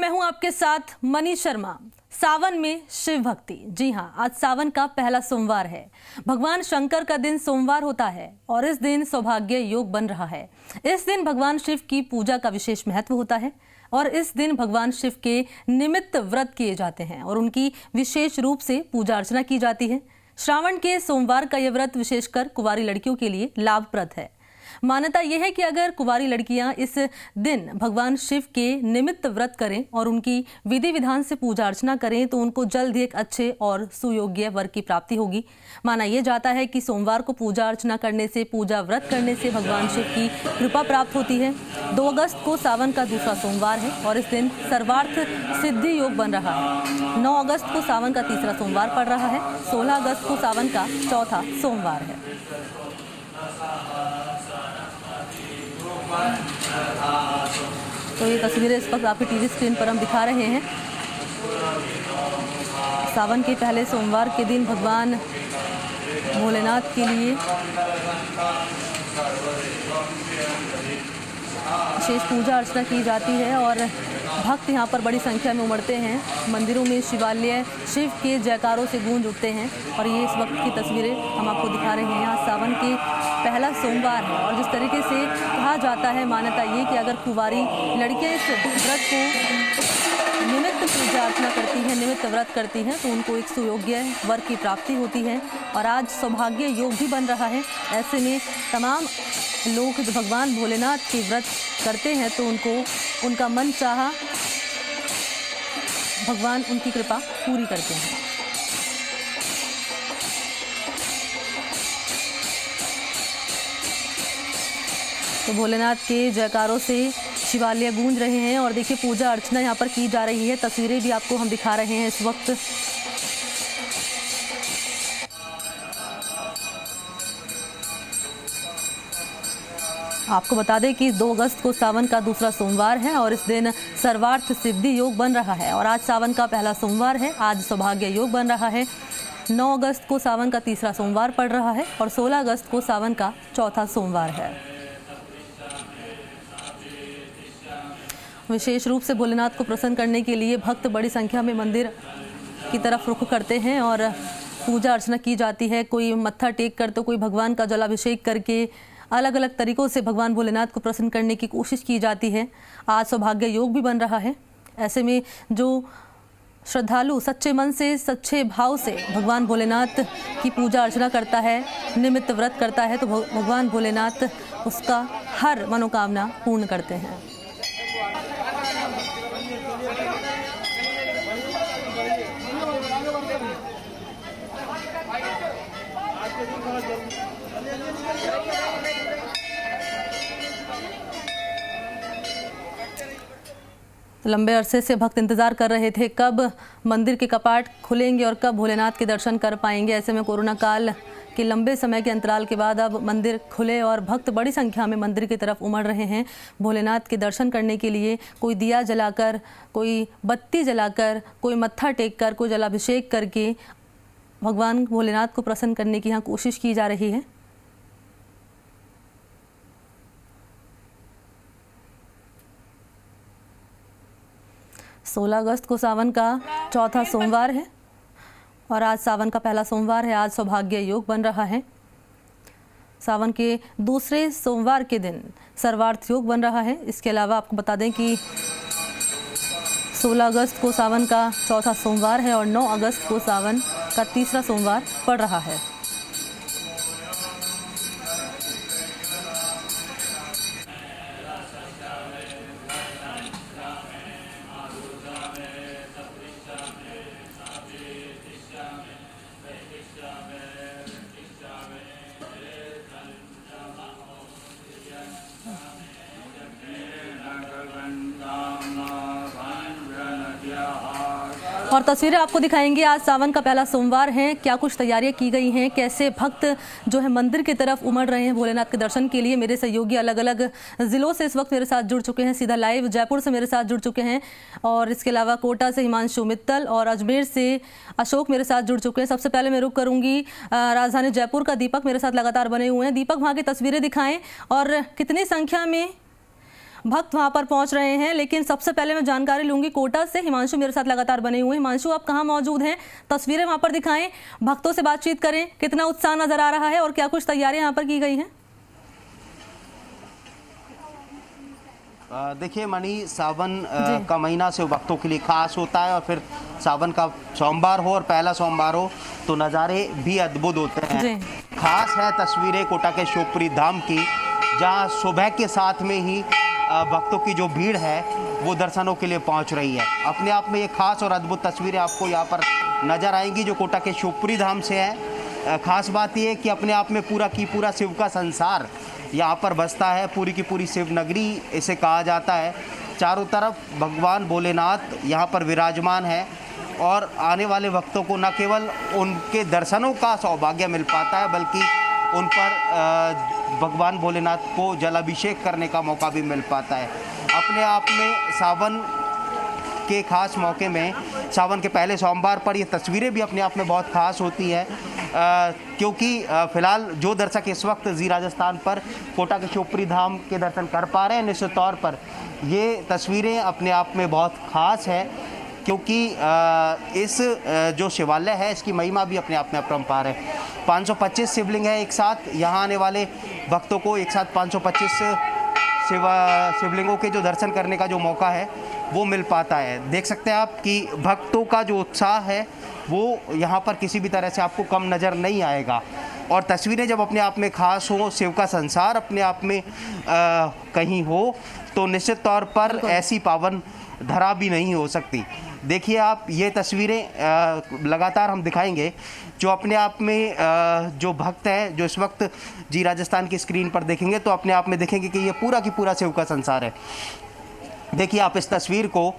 मैं हूं आपके साथ मनीष शर्मा। सावन में शिव भक्ति। जी हां, आज सावन का पहला सोमवार है। भगवान शंकर का दिन सोमवार होता है और इस दिन सौभाग्य योग बन रहा है। इस दिन भगवान शिव की पूजा का विशेष महत्व होता है और इस दिन भगवान शिव के निमित्त व्रत किए जाते हैं और उनकी विशेष रूप से पूजा अर्चना की जाती है। श्रावण के सोमवार का यह व्रत विशेषकर कुंवारी लड़कियों के लिए लाभप्रद है। मान्यता यह है कि अगर कुंवारी लड़कियां इस दिन भगवान शिव के निमित्त व्रत करें और उनकी विधि विधान से पूजा अर्चना करें तो उनको जल्द ही एक अच्छे और सुयोग्य वर की प्राप्ति होगी। माना यह जाता है कि सोमवार को पूजा अर्चना करने से, पूजा व्रत करने से भगवान शिव की कृपा प्राप्त होती है। 2 अगस्त को सावन का दूसरा सोमवार है और इस दिन सर्वार्थ सिद्धि योग बन रहा है। 9 अगस्त को सावन का तीसरा सोमवार पड़ रहा है। 16 अगस्त को सावन का चौथा सोमवार है। तो ये तस्वीरें इस वक्त आपकी टीवी स्क्रीन पर हम दिखा रहे हैं। सावन के पहले सोमवार के दिन भगवान भोलेनाथ के लिए विशेष पूजा अर्चना की जाती है और भक्त यहाँ पर बड़ी संख्या में उमड़ते हैं। मंदिरों में शिवालय शिव के जयकारों से गूंज उठते हैं और ये इस वक्त की तस्वीरें हम आपको दिखा रहे हैं। आज सावन के पहला सोमवार है और जिस तरीके से कहा जाता है, मान्यता ये कि अगर कुंवारी लड़कियां इस व्रत को निमित्त पूजा अर्चना करती हैं, निमित्त व्रत करती हैं तो उनको एक सुयोग्य वर की प्राप्ति होती है और आज सौभाग्य योग भी बन रहा है। ऐसे में तमाम लोग भगवान भोलेनाथ के व्रत करते हैं तो उनको उनका मन चाहा भगवान उनकी कृपा पूरी करते हैं। तो भोलेनाथ के जयकारों से शिवालय गूंज रहे हैं और देखिए पूजा अर्चना यहाँ पर की जा रही है। तस्वीरें भी आपको हम दिखा रहे हैं इस वक्त। आपको बता दें कि 2 अगस्त को सावन का दूसरा सोमवार है और इस दिन सर्वार्थ सिद्धि योग बन रहा है और आज सावन का पहला सोमवार है। आज सौभाग्य योग बन रहा है। 9 अगस्त को सावन का तीसरा सोमवार पड़ रहा है और 16 अगस्त को सावन का चौथा सोमवार है। विशेष रूप से भोलेनाथ को प्रसन्न करने के लिए भक्त बड़ी संख्या में मंदिर की तरफ रुख करते हैं और पूजा अर्चना की जाती है। कोई मत्था टेक कर तो कोई भगवान का जलाभिषेक करके अलग अलग तरीकों से भगवान भोलेनाथ को प्रसन्न करने की कोशिश की जाती है। आज सौभाग्य योग भी बन रहा है। ऐसे में जो श्रद्धालु सच्चे मन से, सच्चे भाव से भगवान भोलेनाथ की पूजा अर्चना करता है, निमित्त व्रत करता है तो भगवान भोलेनाथ उसका हर मनोकामना पूर्ण करते हैं। लंबे अरसे से भक्त इंतजार कर रहे थे कब मंदिर के कपाट खुलेंगे और कब भोलेनाथ के दर्शन कर पाएंगे। ऐसे में कोरोना काल के लंबे समय के अंतराल के बाद अब मंदिर खुले और भक्त बड़ी संख्या में मंदिर की तरफ उमड़ रहे हैं भोलेनाथ के दर्शन करने के लिए। कोई दिया जलाकर, कोई बत्ती जलाकर, कोई मत्था टेक कर, कोई जलाभिषेक करके भगवान भोलेनाथ को प्रसन्न करने की यहाँ कोशिश की जा रही है। सोलह अगस्त को सावन का चौथा सोमवार है और आज सावन का पहला सोमवार है। आज सौभाग्य योग बन रहा है। सावन के दूसरे सोमवार के दिन सर्वार्थ योग बन रहा है। इसके अलावा आपको बता दें कि 16 अगस्त को सावन का चौथा सोमवार है और 9 अगस्त को सावन का तीसरा सोमवार पड़ रहा है। और तस्वीरें आपको दिखाएंगे। आज सावन का पहला सोमवार है। क्या कुछ तैयारियां की गई हैं, कैसे भक्त जो है मंदिर की तरफ उमड़ रहे हैं भोलेनाथ के दर्शन के लिए। मेरे सहयोगी अलग अलग ज़िलों से इस वक्त मेरे साथ जुड़ चुके हैं, सीधा लाइव जयपुर से मेरे साथ जुड़ चुके हैं और इसके अलावा कोटा से हिमांशु मित्तल और अजमेर से अशोक मेरे साथ जुड़ चुके हैं। सबसे पहले मैं रुक करूँगी राजधानी जयपुर का। दीपक मेरे साथ लगातार बने हुए हैं। दीपक, वहाँ की तस्वीरें दिखाएँ और कितनी संख्या में भक्त वहां पर पहुंच रहे हैं, लेकिन सबसे पहले मैं जानकारी लूंगी कोटा से। हिमांशु मेरे साथ लगातार बने हुए हैं। हिमांशु, आप कहां मौजूद हैं? तस्वीरें वहां पर दिखाएं, भक्तों से बातचीत करें, कितना उत्साह नजर आ रहा है और क्या कुछ तैयारियां यहां पर की गई हैं? देखिए मणि, सावन का महीना शिव भक्तों के लिए खास होता है और फिर सावन का सोमवार हो और पहला सोमवार हो तो नज़ारे भी अद्भुत होते हैं। खास है तस्वीरें कोटा के शिवपुरी धाम की, जहां सुबह के साथ में ही भक्तों की जो भीड़ है वो दर्शनों के लिए पहुंच रही है। अपने आप में ये खास और अद्भुत तस्वीरें आपको यहाँ पर नज़र आएंगी जो कोटा के शिवपुरी धाम से है। खास बात ये है कि अपने आप में पूरा की पूरा शिव का संसार यहाँ पर बसता है। पूरी की पूरी शिव नगरी इसे कहा जाता है। चारों तरफ भगवान भोलेनाथ यहाँ पर विराजमान है और आने वाले भक्तों को न केवल उनके दर्शनों का सौभाग्य मिल पाता है बल्कि उन पर भगवान भोलेनाथ को जलाभिषेक करने का मौका भी मिल पाता है। अपने आप में सावन के खास मौके में, सावन के पहले सोमवार पर ये तस्वीरें भी अपने आप में बहुत खास होती है, क्योंकि फ़िलहाल जो दर्शक इस वक्त जी राजस्थान पर कोटा के शिवपुरी धाम के दर्शन कर पा रहे हैं, निश्चित तौर पर ये तस्वीरें अपने आप में बहुत खास है, क्योंकि इस जो शिवालय है इसकी महिमा भी अपने आप में अपरंपार है। 525 शिवलिंग है एक साथ। यहाँ आने वाले भक्तों को एक साथ 525 शिवलिंगों के जो दर्शन करने का जो मौका है वो मिल पाता है। देख सकते हैं आप कि भक्तों का जो उत्साह है वो यहाँ पर किसी भी तरह से आपको कम नज़र नहीं आएगा। और तस्वीरें जब अपने आप में खास हो, शिव का संसार अपने आप में कहीं हो, तो निश्चित तौर पर ऐसी पावन धरा भी नहीं हो सकती। देखिए आप, ये तस्वीरें लगातार हम दिखाएंगे जो अपने आप में जो भक्त हैं जो इस वक्त जी राजस्थान की स्क्रीन पर देखेंगे तो अपने आप में देखेंगे कि ये पूरा की पूरा शिव का संसार है। देखिए आप इस तस्वीर को,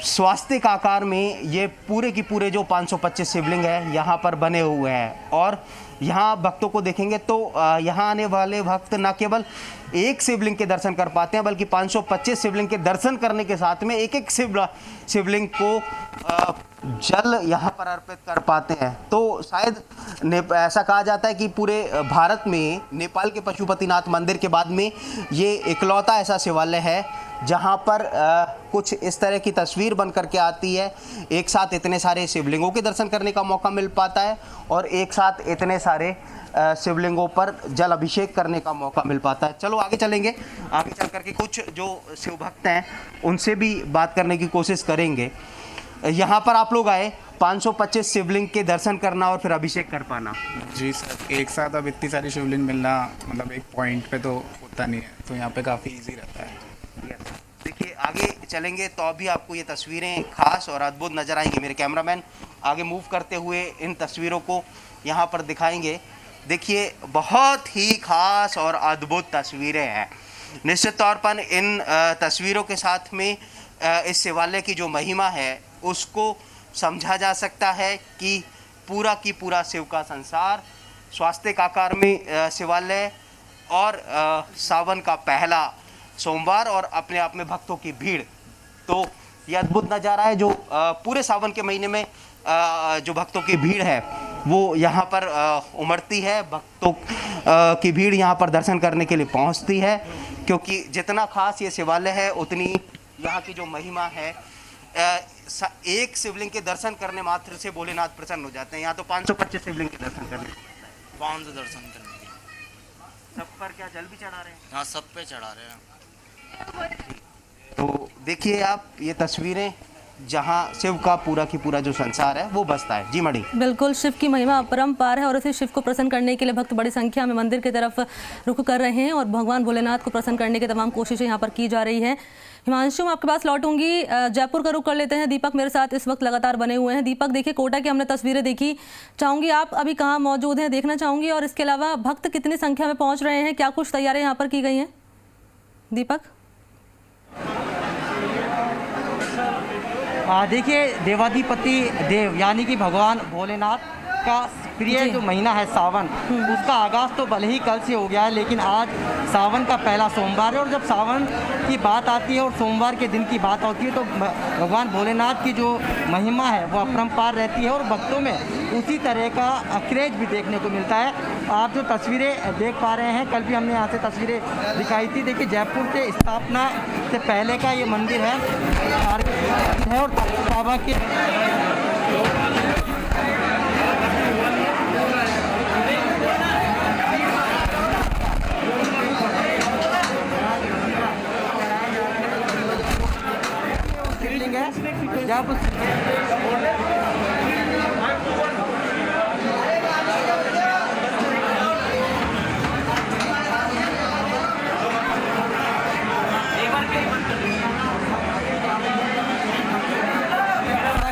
स्वास्तिक आकार में ये पूरे की पूरे जो 525 शिवलिंग है यहाँ पर बने हुए हैं और यहाँ भक्तों को देखेंगे तो यहाँ आने वाले भक्त न केवल एक शिवलिंग के दर्शन कर पाते हैं बल्कि 525 शिवलिंग के दर्शन करने के साथ में एक एक शिवलिंग को जल यहाँ पर अर्पित कर पाते हैं। तो शायद ऐसा कहा जाता है कि पूरे भारत में नेपाल के पशुपतिनाथ मंदिर के बाद में ये इकलौता ऐसा शिवालय है जहाँ पर कुछ इस तरह की तस्वीर बन करके आती है। एक साथ इतने सारे शिवलिंगों के दर्शन करने का मौका मिल पाता है और एक साथ इतने सारे शिवलिंगों पर जल अभिषेक करने का मौका मिल पाता है। चलो आगे चलेंगे, आगे चल करके कुछ जो शिव भक्त हैं उनसे भी बात करने की कोशिश करेंगे। यहाँ पर आप लोग आए 525 शिवलिंग के दर्शन करना और फिर अभिषेक कर पाना। जी सर, एक साथ अब इतनी सारी शिवलिंग मिलना मतलब एक पॉइंट पे तो होता नहीं है, तो यहाँ पे काफ़ी इजी रहता है। देखिए आगे चलेंगे तो अभी आपको ये तस्वीरें खास और अद्भुत नज़र आएंगी। मेरे कैमरामैन आगे मूव करते हुए इन तस्वीरों को यहाँ पर दिखाएंगे। देखिए बहुत ही खास और अद्भुत तस्वीरें हैं। निश्चित तौर पर इन तस्वीरों के साथ में इस शिवालय की जो महिमा है उसको समझा जा सकता है कि पूरा की पूरा शिव का संसार, स्वास्तिक आकार में शिवालय और सावन का पहला सोमवार और अपने आप में भक्तों की भीड़, तो ये अद्भुत नज़ारा है जो पूरे सावन के महीने में जो भक्तों की भीड़ है वो यहाँ पर उमड़ती है। भक्तों की भीड़ यहाँ पर दर्शन करने के लिए पहुँचती है, क्योंकि जितना खास ये शिवालय है उतनी यहाँ की जो महिमा है। एक शिवलिंग के दर्शन करने मात्र से भोलेनाथ प्रसन्न हो जाते हैं। यहाँ तो 525 शिवलिंग के दर्शन करने, 500 दर्शन करने के। सब पर क्या जल भी चढ़ा रहे हैं? हाँ, सब पे चढ़ा रहे हैं। तो देखिए आप ये तस्वीरें जहाँ शिव का पूरा की पूरा जो संसार है वो बसता है। जी मणि, बिल्कुल, शिव की महिमा अपरंपार है और इसे शिव को प्रसन्न करने के लिए भक्त बड़ी संख्या में मंदिर की तरफ रुख कर रहे हैं और भगवान भोलेनाथ को प्रसन्न करने की तमाम कोशिशें यहाँ पर की जा रही है। हिमांशु, मैं आपके पास लौटूंगी, जयपुर का रुख कर लेते हैं। दीपक मेरे साथ इस वक्त लगातार बने हुए हैं। दीपक, देखिए कोटा की हमने तस्वीरें देखी, चाहूंगी आप अभी कहाँ मौजूद हैं देखना चाहूंगी, और इसके अलावा भक्त कितनी संख्या में पहुंच रहे हैं, क्या कुछ तैयारियां यहाँ पर की गई हैं? दीपक, देखिए देवाधिपति देव यानी कि भगवान भोलेनाथ का प्रिय जो महीना है सावन, उसका आगाज़ तो भले ही कल से हो गया है, लेकिन आज सावन का पहला सोमवार है और जब सावन की बात आती है और सोमवार के दिन की बात होती है तो भगवान भोलेनाथ की जो महिमा है वो अपरंपार रहती है और भक्तों में उसी तरह का क्रेज भी देखने को मिलता है। आप जो तस्वीरें देख पा रहे हैं, कल भी हमने यहाँ से तस्वीरें दिखाई थी। देखिए जयपुर के स्थापना से पहले का ये मंदिर है और बाबा के शिवलिंग है जब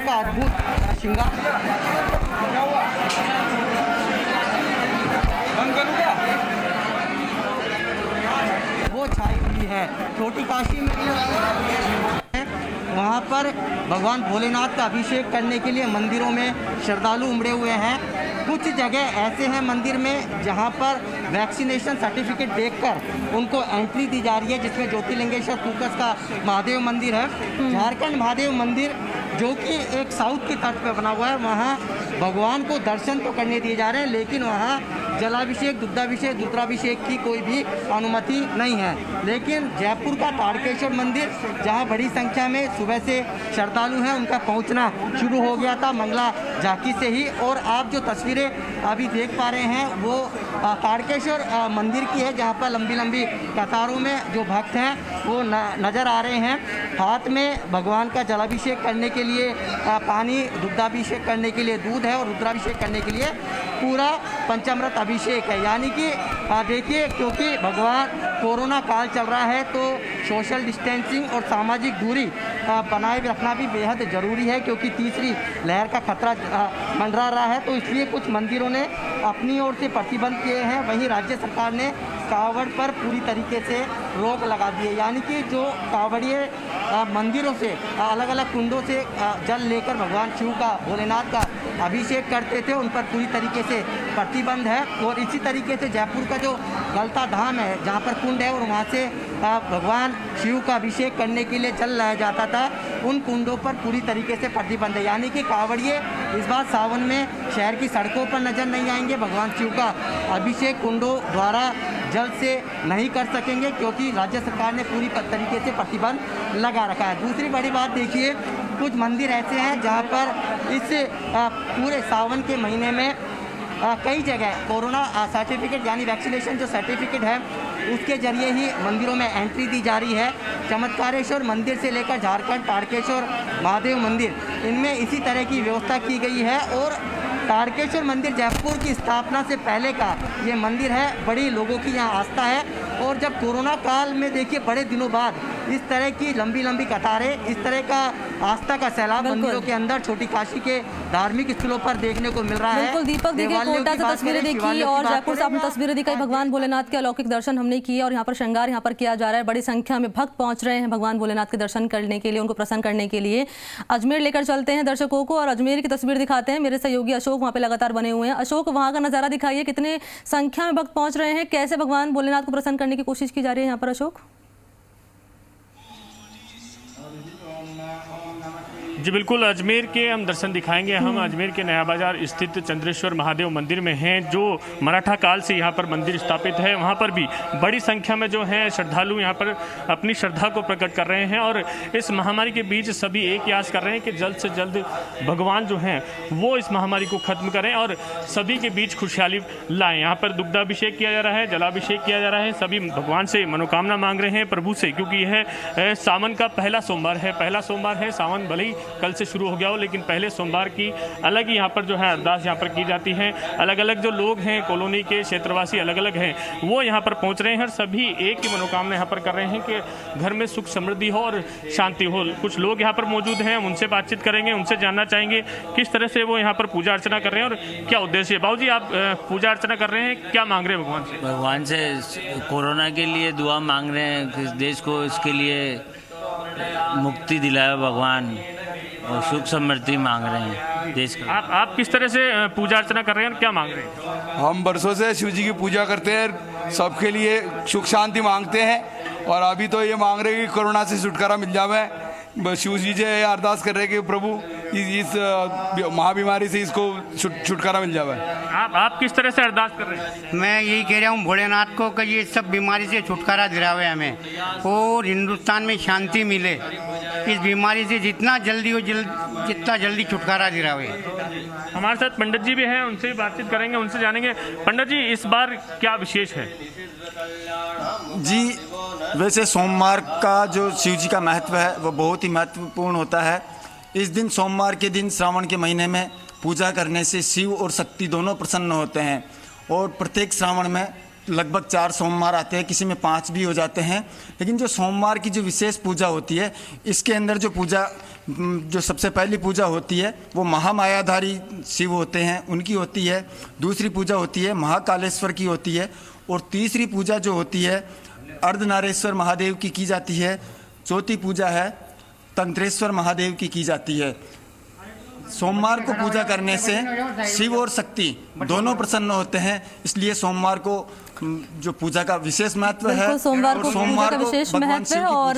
अद्भुत श्रृंगार वो छाई हुई है। छोटी काशी में वहाँ पर भगवान भोलेनाथ का अभिषेक करने के लिए मंदिरों में श्रद्धालु उमड़े हुए हैं। कुछ जगह ऐसे हैं मंदिर में जहाँ पर वैक्सीनेशन सर्टिफिकेट देखकर उनको एंट्री दी जा रही है, जिसमें ज्योतिर्लिंगेश्वर फोकस का महादेव मंदिर है। झारखंड महादेव मंदिर जो कि एक साउथ की तट पे बना हुआ है, वहाँ भगवान को दर्शन तो करने दिए जा रहे हैं, लेकिन वहाँ जलाभिषेक, दुग्धाभिषेक, रुद्राभिषेक की कोई भी अनुमति नहीं है। लेकिन जयपुर का तारकेश्वर मंदिर, जहाँ बड़ी संख्या में सुबह से श्रद्धालु हैं, उनका पहुँचना शुरू हो गया था मंगला झांकी से ही। और आप जो तस्वीरें अभी देख पा रहे हैं वो तारकेश्वर मंदिर की है, जहाँ पर लंबी लंबी कतारों में जो भक्त हैं वो नज़र आ रहे हैं। हाथ में भगवान का जलाभिषेक करने के लिए पानी, दुग्धाभिषेक करने के लिए दूध है और रुद्राभिषेक करने के लिए पूरा पंचामृत अभिषेक है। यानी कि देखिए, क्योंकि भगवान कोरोना काल चल रहा है तो सोशल डिस्टेंसिंग और सामाजिक दूरी बनाए रखना भी बेहद ज़रूरी है, क्योंकि तीसरी लहर का खतरा मंडरा रहा है। तो इसलिए कुछ मंदिरों ने अपनी ओर से प्रतिबंध किए हैं, वहीं राज्य सरकार ने कावड़ पर पूरी तरीके से रोक लगा दी है। यानी कि जो कावड़िए मंदिरों से अलग अलग कुंडों से जल लेकर भगवान शिव का, भोलेनाथ का अभिषेक करते थे, उन पर पूरी तरीके से प्रतिबंध है। और इसी तरीके से जयपुर का जो गलता धाम है, जहाँ पर कुंड है और वहाँ से भगवान शिव का अभिषेक करने के लिए जल लाया जाता था, उन कुंडों पर पूरी तरीके से प्रतिबंध है। यानी कि कावड़िए इस बार सावन में शहर की सड़कों पर नजर नहीं आएंगे, भगवान शिव का अभिषेक कुंडों द्वारा जल से नहीं कर सकेंगे, क्योंकि राज्य सरकार ने पूरी तरीके से प्रतिबंध लगा रखा है। दूसरी बड़ी बात देखिए, कुछ मंदिर ऐसे हैं जहाँ पर इस पूरे सावन के महीने में कई जगह कोरोना सर्टिफिकेट यानी वैक्सीनेशन जो सर्टिफिकेट है उसके जरिए ही मंदिरों में एंट्री दी जा रही है। चमत्कारेश्वर मंदिर से लेकर झारखंड तारकेश्वर महादेव मंदिर, इनमें इसी तरह की व्यवस्था की गई है। और तारकेश्वर मंदिर जयपुर की स्थापना से पहले का ये मंदिर है, बड़ी लोगों की यहाँ आस्था है। और जब कोरोना काल में देखिए बड़े दिनों बाद इस तरह की लंबी लंबी कतारें, इस तरह का आस्था का सैलाब मंदिरों के अंदर, छोटी काशी के धार्मिक स्थलों पर देखने को मिल रहा है। बिल्कुल दीपक, देखिए कोटा से तस्वीरें देखी और जयपुर से आपने तस्वीरें दिखाई, भगवान भोलेनाथ के अलौकिक दर्शन हमने किए और यहाँ पर श्रृंगार यहाँ पर किया जा रहा है। बड़ी संख्या में भक्त पहुंच रहे हैं भगवान भोलेनाथ के दर्शन करने के लिए, उनको प्रसन्न करने के लिए। अजमेर लेकर चलते हैं दर्शकों को और अजमेर की तस्वीर दिखाते हैं। मेरे सहयोगी अशोक वहाँ पे लगातार बने हुए हैं। अशोक, वहाँ का नजारा दिखाइए, कितने संख्या में भक्त पहुंच रहे हैं, कैसे भगवान भोलेनाथ को प्रसन्न करने की कोशिश की जा रही है यहाँ पर अशोक? जी बिल्कुल, अजमेर के हम दर्शन दिखाएंगे। हम अजमेर के नया बाजार स्थित चंद्रेश्वर महादेव मंदिर में हैं, जो मराठा काल से यहाँ पर मंदिर स्थापित है। वहाँ पर भी बड़ी संख्या में जो हैं श्रद्धालु यहाँ पर अपनी श्रद्धा को प्रकट कर रहे हैं और इस महामारी के बीच सभी एक आस कर रहे हैं कि जल्द से जल्द भगवान जो हैं वो इस महामारी को खत्म करें और सभी के बीच खुशहाली लाएँ। यहाँ पर दुग्धाभिषेक किया जा रहा है, जलाभिषेक किया जा रहा है, सभी भगवान से मनोकामना मांग रहे हैं प्रभु से, क्योंकि यह सावन का पहला सोमवार है। पहला सोमवार है, सावन भले ही कल से शुरू हो गया हो, लेकिन पहले सोमवार की अलग ही यहाँ पर जो है अरदास यहाँ पर की जाती है। अलग अलग जो लोग हैं, कॉलोनी के क्षेत्रवासी अलग अलग हैं, वो यहाँ पर पहुँच रहे हैं और सभी एक ही मनोकामना यहाँ पर कर रहे हैं कि घर में सुख समृद्धि हो और शांति हो। कुछ लोग यहाँ पर मौजूद हैं, उनसे बातचीत करेंगे, उनसे जानना चाहेंगे किस तरह से वो यहाँ पर पूजा अर्चना कर रहे हैं और क्या उद्देश्य है। बाबू जी, आप पूजा अर्चना कर रहे हैं, क्या मांग रहे हैं भगवान से? भगवान से कोरोना के लिए दुआ मांग रहे हैं कि देश को इसके लिए मुक्ति दिलाए भगवान, और सुख समृद्धि मांग रहे हैं देश का। आप किस तरह से पूजा अर्चना कर रहे हैं और क्या मांग रहे हैं? हम बरसों से शिव जी की पूजा करते हैं, सबके लिए सुख शांति मांगते हैं और अभी तो ये मांग रहे हैं कि कोरोना से छुटकारा मिल जाए, शिव जी से अरदास कर रहे हैं कि प्रभु इस महाबीमारी से इसको छुटकारा मिल जाए। आप किस तरह से अरदास कर रहे हैं? मैं यही कह रहा हूँ भोलेनाथ को कि ये सब बीमारी से छुटकारा दिलावे हमें और हिंदुस्तान में शांति मिले, इस बीमारी से जितना जल्दी हो जितना जल्दी छुटकारा दिलावे। हमारे साथ पंडित जी भी हैं, उनसे भी बातचीत करेंगे, उनसे जानेंगे। पंडित जी, इस बार क्या विशेष है? जी, वैसे सोमवार का जो शिव जी का महत्व है वो बहुत ही महत्वपूर्ण होता है। इस दिन सोमवार के दिन श्रावण के महीने में पूजा करने से शिव और शक्ति दोनों प्रसन्न होते हैं और प्रत्येक श्रावण में लगभग 4 सोमवार आते हैं, किसी में 5 भी हो जाते हैं। लेकिन जो सोमवार की जो विशेष पूजा होती है, इसके अंदर जो पूजा जो सबसे पहली पूजा होती है वो महामायाधारी शिव होते हैं, उनकी होती है। दूसरी पूजा होती है महाकालेश्वर की होती है और तीसरी पूजा जो होती है अर्धनारेश्वर महादेव की जाती है। चौथी पूजा है तंत्रेश्वर महादेव की जाती है। सोमवार को पूजा करने से शिव और शक्ति दोनों प्रसन्न होते हैं, इसलिए सोमवार को जो पूजा का विशेष महत्व है। सोमवार को पूजा का विशेष महत्व है और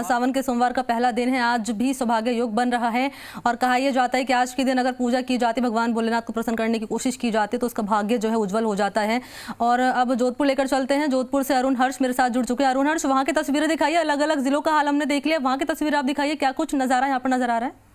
सावन के सोमवार का पहला दिन है। आज भी सौभाग्य योग बन रहा है और कहा यह जाता है कि आज के दिन अगर पूजा की जाती, भगवान भोलेनाथ को प्रसन्न करने की कोशिश की जाती तो उसका भाग्य जो है उज्जवल हो जाता है। और अब जोधपुर लेकर चलते हैं। जोधपुर से अरुण हर्ष मेरे साथ जुड़ चुके हैं। अरुण हर्ष, वहाँ की तस्वीरें दिखाइए। अलग अलग जिलों का हाल हमने देख लिया, वहाँ की तस्वीरें आप दिखाइए। क्या कुछ नज़ारा यहाँ पर नजर आ रहा है?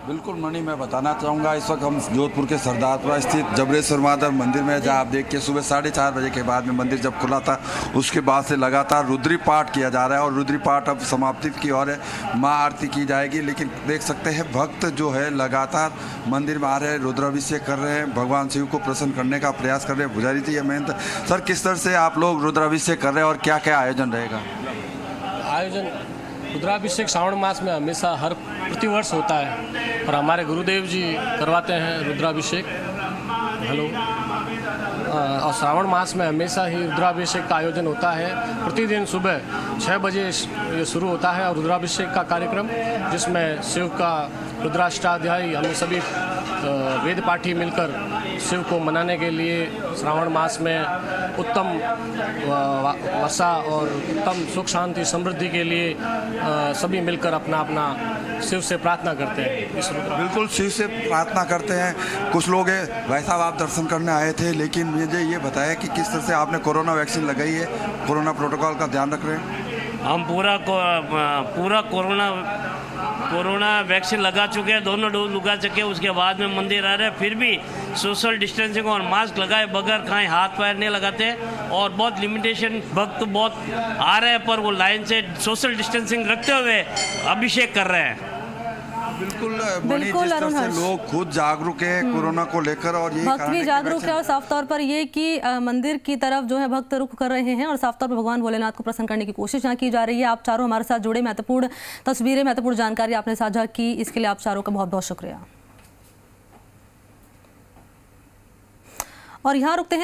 बिल्कुल मणि, मैं बताना चाहूँगा इस वक्त हम जोधपुर के सरदारपुरा स्थित जबरेश्वर महादेव मंदिर में, जहाँ आप देखिए सुबह 4:30 बजे के बाद में मंदिर जब खुला था उसके बाद से लगातार रुद्री पाठ किया जा रहा है और रुद्री पाठ अब समाप्ति की ओर है। माँ आरती की जाएगी, लेकिन देख सकते हैं भक्त जो है लगातार मंदिर में आ रहे हैं, रुद्राभिषेक कर रहे हैं, भगवान शिव को प्रसन्न करने का प्रयास कर रहे हैं। पुजारी जी, मेहनत सर, किस तरह से आप लोग रुद्राभिषेक कर रहे हैं और क्या क्या आयोजन रहेगा? आयोजन रुद्राभिषेक श्रावण मास में हमेशा हर प्रतिवर्ष होता है और हमारे गुरुदेव जी करवाते हैं रुद्राभिषेक। हेलो। और श्रावण मास में हमेशा ही रुद्राभिषेक का आयोजन होता है। प्रतिदिन सुबह 6 बजे ये शुरू होता है और रुद्राभिषेक का कार्यक्रम, जिसमें शिव का रुद्राष्टाध्यायी हम सभी वेद पाठी मिलकर शिव को मनाने के लिए श्रावण मास में उत्तम वर्षा और उत्तम सुख शांति समृद्धि के लिए सभी मिलकर अपना अपना शिव से प्रार्थना करते हैं। बिल्कुल शिव से प्रार्थना करते हैं। कुछ लोग भाई साहब आप दर्शन करने आए थे, लेकिन मुझे ये बताया कि किस तरह से आपने कोरोना वैक्सीन लगाई है, कोरोना प्रोटोकॉल का ध्यान रख रहे हैं? हम पूरा कोरोना वैक्सीन लगा चुके हैं, दोनों डोज लगा चुके हैं। उसके बाद में मंदिर आ रहे हैं, फिर भी सोशल डिस्टेंसिंग और मास्क लगाए बगैर कहीं हाथ पैर नहीं लगाते और बहुत लिमिटेशन, भक्त बहुत आ रहे हैं पर वो लाइन से सोशल डिस्टेंसिंग रखते हुए अभिषेक कर रहे हैं। बिल्कुल जिस तरह से लोग खुद जागरूक है कोरोना को लेकर और यही भक्त भी जागरूक है और साफ तौर पर ये कि मंदिर की तरफ जो है भक्त रुख कर रहे हैं और साफ तौर पर भगवान भोलेनाथ को प्रसन्न करने की कोशिश यहाँ की जा रही है। आप चारों हमारे साथ जुड़े, महत्वपूर्ण तस्वीरें, महत्वपूर्ण जानकारी आपने साझा की, इसके लिए आप चारों का बहुत बहुत शुक्रिया। और यहाँ रुकते हैं।